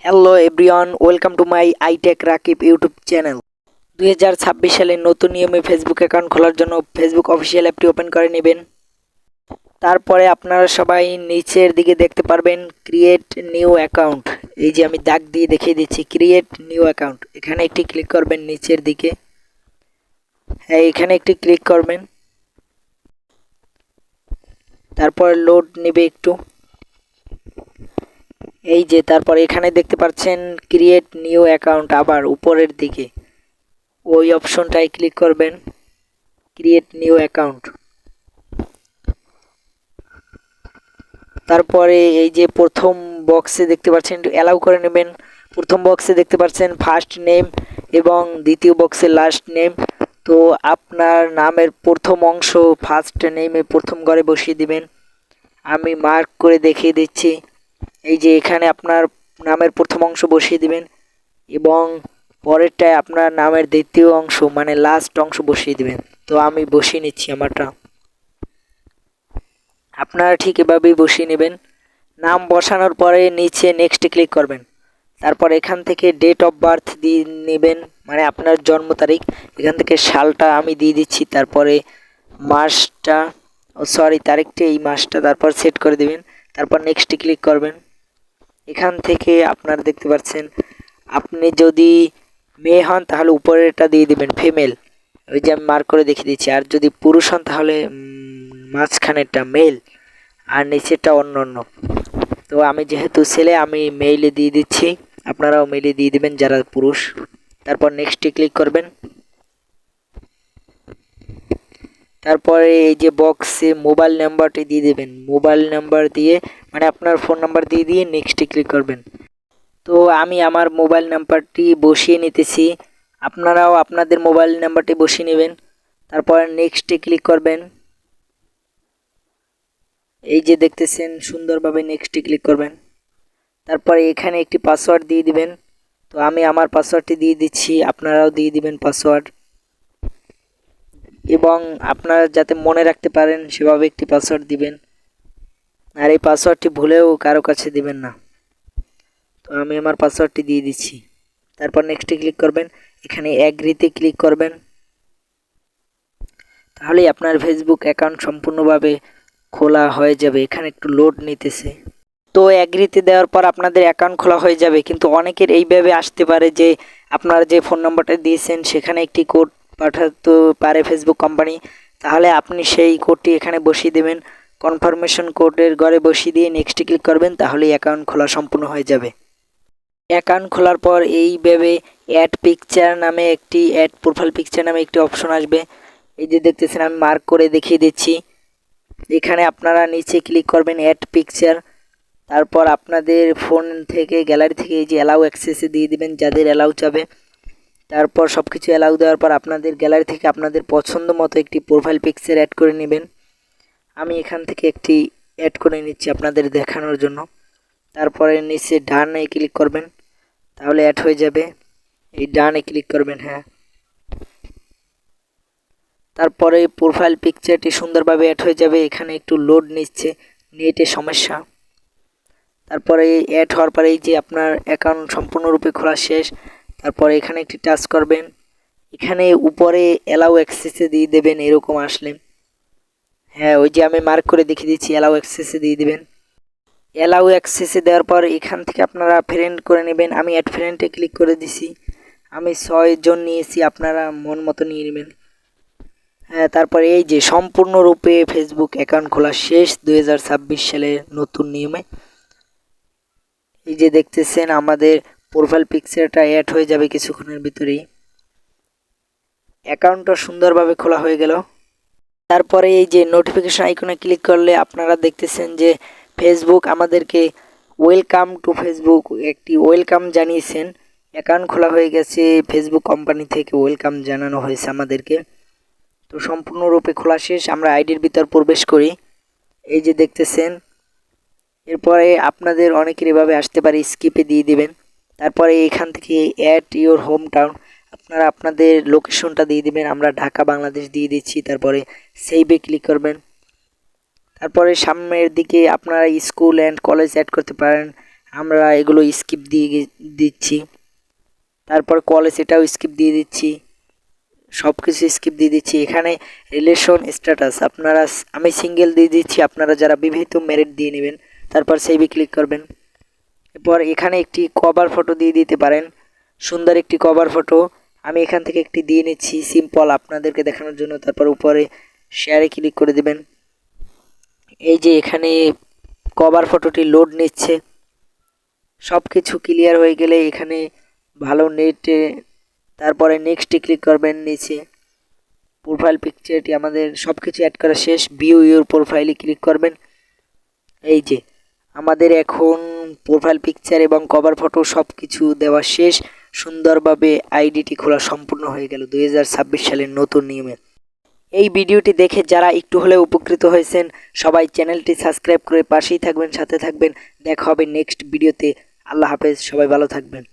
Hello everyone, welcome to my আইটেক Rakib YouTube channel. 2026 সালের নতুন নিয়মে ফেসবুক অ্যাকাউন্ট খোলার জন্য ফেসবুক অফিসিয়াল অ্যাপটি ওপেন করে নেবেন। তারপরে আপনারা সবাই নিচের দিকে দেখতে পারবেন ক্রিয়েট নিউ অ্যাকাউন্ট। এই যে আমি দাগ দিয়ে দেখিয়ে দিচ্ছি ক্রিয়েট নিউ অ্যাকাউন্ট, এখানে একটি ক্লিক করবেন নিচের দিকে। হ্যাঁ, এখানে একটি ক্লিক করবেন, তারপর লোড নেবে একটু। এই যে তারপর এখানে দেখতে পাচ্ছেন ক্রিয়েট নিউ অ্যাকাউন্ট, আবার উপরের দিকে ওই অপশনটায় ক্লিক করবেন, ক্রিয়েট নিউ অ্যাকাউন্ট। তারপরে এই যে প্রথম বক্সে দেখতে পাচ্ছেন অ্যালাউ করে নেবেন। প্রথম বক্সে দেখতে পাচ্ছেন ফার্স্ট নেম এবং দ্বিতীয় বক্সে লাস্ট নেম। তো আপনার নামের প্রথম অংশ ফার্স্ট নেমে প্রথম ঘরে বসিয়ে দিবেন। আমি মার্ক করে দেখিয়ে দিচ্ছি। এই যে এখানে আপনার নামের প্রথম অংশ বসিয়ে দিবেন এবং পরেরটায় আপনার নামের দ্বিতীয় অংশ মানে লাস্ট অংশ বসিয়ে দিবেন। তো আমি বসিয়ে নিচ্ছি আমারটা, আপনারা ঠিক এভাবেই বসিয়ে নেবেন। নাম বসানোর পরে নিচে নেক্সট ক্লিক করবেন। তারপর এখান থেকে ডেট অফ বার্থ দিয়ে নেবেন, মানে আপনার জন্ম তারিখ। এখান থেকে সালটা আমি দিয়ে দিচ্ছি, তারপরে মাসটা তারিখটা এই মাসটা, তারপর সেট করে দিবেন। তারপর নেক্সট ক্লিক করবেন। এখান থেকে আপনারা দেখতে পাচ্ছেন আপনি যদি মেয়ে হন তাহলে উপরেরটা দিয়ে দিবেন ফিমেল, ওই যে আমি মার্ক করে দেখিয়ে দিচ্ছি। আর যদি পুরুষ হন তাহলে মাঝখানেরটা মেল আর নিচেরটা অন্য অন্য। তো আমি যেহেতু ছেলে আমি মেইলে দিয়ে দিচ্ছি, আপনারাও মেইলে দিয়ে দিবেন যারা পুরুষ। তারপর নেক্সটে ক্লিক করবেন। তারপরে এই যে বক্সে মোবাইল নাম্বারটি দিয়ে দেবেন, মোবাইল নাম্বার দিয়ে মানে আপনার ফোন নাম্বার দিয়ে নেক্সটে ক্লিক করবেন। তো আমি আমার মোবাইল নাম্বারটি বসিয়ে নিতেছি, আপনারাও আপনাদের মোবাইল নাম্বারটি বসিয়ে নেবেন। তারপর নেক্সটে ক্লিক করবেন। এই যে দেখতেছেন সুন্দরভাবে নেক্সটে ক্লিক করবেন। তারপরে এখানে একটি পাসওয়ার্ড দিয়ে দিবেন। তো আমি আমার পাসওয়ার্ডটি দিয়ে দিচ্ছি, আপনারাও দিয়ে দিবেন পাসওয়ার্ড, এবং আপনারা যাতে মনে রাখতে পারেন সেভাবে একটি পাসওয়ার্ড দিবেন। আর এই পাসওয়ার্ডটি ভুলেও কারো কাছে দিবেন না। তো আমি আমার পাসওয়ার্ডটি দিয়ে দিচ্ছি। তারপর নেক্সটে ক্লিক করবেন, এখানে অ্যাগ্রিতে ক্লিক করবেন। তাহলেই আপনার ফেসবুক অ্যাকাউন্ট সম্পূর্ণভাবে খোলা হয়ে যাবে। এখানে একটু লোড নিতেছে। তো অ্যাগ্রিতে দেওয়ার পর আপনাদের অ্যাকাউন্ট খোলা হয়ে যাবে। কিন্তু অনেকের এইভাবে আসতে পারে যে আপনারা যে ফোন নাম্বারটা দিয়েছেন সেখানে একটি কোড পাঠাতে পারে ফেসবুক কোম্পানি, তাহলে আপনি সেই কোডটি এখানে বসিয়ে দেবেন। কনফার্মেশন কোডের ঘরে বসিয়ে দিয়ে নেক্সটে ক্লিক করবেন, তাহলেই অ্যাকাউন্ট খোলা সম্পূর্ণ হয়ে যাবে। অ্যাকাউন্ট খোলার পর এইভাবে অ্যাড পিকচার নামে একটি অ্যাড প্রোফাইল পিকচার নামে একটি অপশন আসবে। এই যে দেখতেছেন আমি মার্ক করে দেখিয়ে দিচ্ছি। এখানে আপনারা নিচে ক্লিক করবেন অ্যাড পিকচার। তারপর আপনাদের ফোন থেকে গ্যালারি থেকে এই যে অ্যালাউ অ্যাক্সেসে দিয়ে দিবেন যাদের অ্যালাউ চাবে। তারপর সব কিছু অ্যালাউ দেওয়ার পর আপনাদের গ্যালারি থেকে আপনাদের পছন্দ মতো একটি প্রোফাইল পিকচার অ্যাড করে নেবেন। আমি এখান থেকে একটি অ্যাড করে নিচ্ছি আপনাদের দেখানোর জন্য। তারপরে নিচে ডানে ক্লিক করবেন, তাহলে অ্যাড হয়ে যাবে। এই ডানে ক্লিক করবেন, হ্যাঁ। তারপরে প্রোফাইল পিকচারটি সুন্দরভাবে অ্যাড হয়ে যাবে। এখানে একটু লোড নিচ্ছে, নেটের সমস্যা। তারপরে অ্যাড হওয়ার পরে এই যে আপনার অ্যাকাউন্ট সম্পূর্ণরূপে খোলা শেষ। তারপরে এখানে একটি টাচ করবেন, এখানে উপরে অ্যালাউ অ্যাক্সেসে দিয়ে দেবেন এরকম আসলে। হ্যাঁ, ওই যে আমি মার্ক করে দেখিয়ে দিচ্ছি অ্যালাউ অ্যাক্সেসে দিয়ে দিবেন। অ্যালাউ অ্যাক্সেসে দেওয়ার পর এখান থেকে আপনারা ফ্রেন্ড করে নেবেন। আমি অ্যাড ফ্রেন্ডে ক্লিক করে দিছি, আমি 6 জন নিয়েছি, আপনারা মন মতো নিয়ে নেবেন। হ্যাঁ, তারপরে এই যে সম্পূর্ণরূপে ফেসবুক অ্যাকাউন্ট খোলা শেষ 2026 সালের নতুন নিয়মে। এই যে দেখতেছেন আমাদের প্রোফাইল পিকচারটা অ্যাড হয়ে যাবে কিছুক্ষণের ভিতরেই। অ্যাকাউন্টটা সুন্দরভাবে খোলা হয়ে গেল। তারপরে এই যে নোটিফিকেশন আইকনে ক্লিক করলে আপনারা দেখতেছেন যে ফেসবুক আমাদেরকে ওয়েলকাম টু ফেসবুক একটি ওয়েলকাম জানিয়েছেন। অ্যাকাউন্ট খোলা হয়ে গেছে, ফেসবুক কোম্পানি থেকে ওয়েলকাম জানানো হয়েছে আমাদেরকে। তো সম্পূর্ণরূপে খোলা শেষ। আমরা আইডির ভিতর প্রবেশ করি, এই যে দেখতেছেন। এরপরে আপনাদের অনেকের এভাবে আসতে পারে, স্কিপে দিয়ে দিবেন। তারপরে এখান থেকে অ্যাট ইওর হোম টাউন, আপনারা আপনাদের লোকেশনটা দিয়ে দিবেন। আমরা ঢাকা বাংলাদেশ দিয়ে দিচ্ছি। তারপরে সেভে ক্লিক করবেন। তারপরে সামনের দিকে আপনারা স্কুল অ্যান্ড কলেজ অ্যাড করতে পারেন। আমরা এগুলো স্কিপ দিয়ে দিচ্ছি। তারপর কলেজ এটাও স্কিপ দিয়ে দিচ্ছি, সব কিছু স্কিপ দিয়ে দিচ্ছি। এখানে রিলেশন স্ট্যাটাস আপনারা, আমি সিঙ্গেল দিয়ে দিচ্ছি, আপনারা যারা বিবাহিত ম্যারিড দিয়ে নেবেন। তারপর সেভে ক্লিক করবেন। এরপর এখানে একটি কভার ফটো দিয়ে দিতে পারেন, সুন্দর একটি কভার ফটো। আমি এখান থেকে একটি দিয়ে নিচ্ছি সিম্পল আপনাদেরকে দেখানোর জন্য। তারপর উপরে শেয়ারে ক্লিক করে দেবেন। এই যে এখানে কভার ফটোটি লোড নিচ্ছে। সব কিছু ক্লিয়ার হয়ে গেলে এখানে ভালো নেটে তারপরে নেক্সটে ক্লিক করবেন। নিচে প্রোফাইল পিকচারটি আমাদের সব কিছু অ্যাড করা শেষ, ভিউ ইউর প্রোফাইলে ক্লিক করবেন। এই যে আমাদের এখন প্রোফাইল পিকচার এবং কভার ফটো সব কিছু দেওয়া শেষ। সুন্দরভাবে আইডিটি খোলা সম্পূর্ণ হয়ে গেল 2026 সালের নতুন নিয়মে। এই ভিডিওটি দেখে যারা একটু হলেও উপকৃত হয়েছেন সবাই চ্যানেলটি সাবস্ক্রাইব করে পাশেই থাকবেন, সাথে থাকবেন। দেখা হবে নেক্সট ভিডিওতে। আল্লাহ হাফেজ, সবাই ভালো থাকবেন।